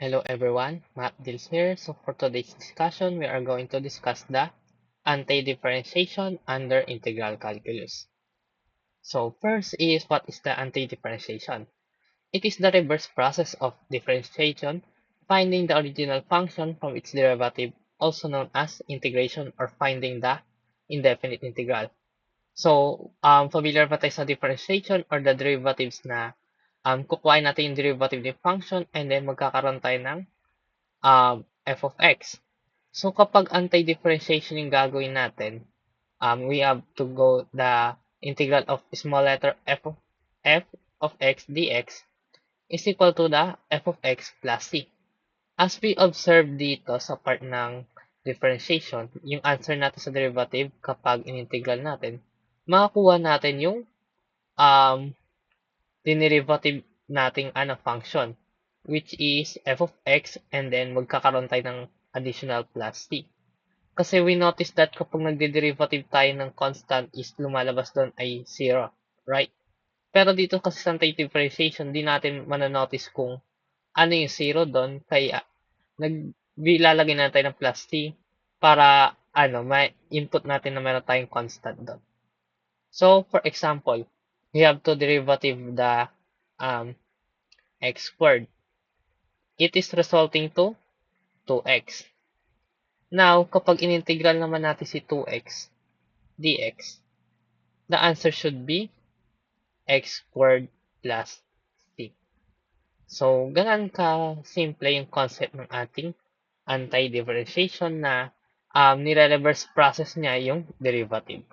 Hello everyone, Matt Dils here. So for today's discussion, we are going to discuss the anti-differentiation under integral calculus. So first is, what is the anti-differentiation? It is the reverse process of differentiation, finding the original function from its derivative, also known as integration or finding the indefinite integral. So, familiar ba tayo sa differentiation or the derivatives na kukuhain natin yung derivative ng function and then magkakaroon tayo ng f of x. So, kapag anti-differentiation yung gagawin natin, we have to go the integral of small letter f of x dx is equal to the f of x plus c. As we observe dito sa part ng differentiation, yung answer natin sa derivative kapag in-integral natin, makakuha natin yung um, dinerivative nating function, which is f of x, and then magkakaroon tayo ng additional plus c. Kasi we notice that kapag nagde-derivative tayo ng constant is lumalabas doon ay 0, right? Pero dito kasi sa anti-differentiation, di natin mananotice kung ano yung 0 doon, kaya naglalagay na tayo ng plus c para may input natin na meron tayong constant doon. So, for example, we have to derivative the x squared. It is resulting to 2x. Now, kapag inintegral naman natin si 2x dx, the answer should be x squared plus c. So, ganun ka simple yung concept ng ating anti-differentiation na nire-reverse process niya yung derivative.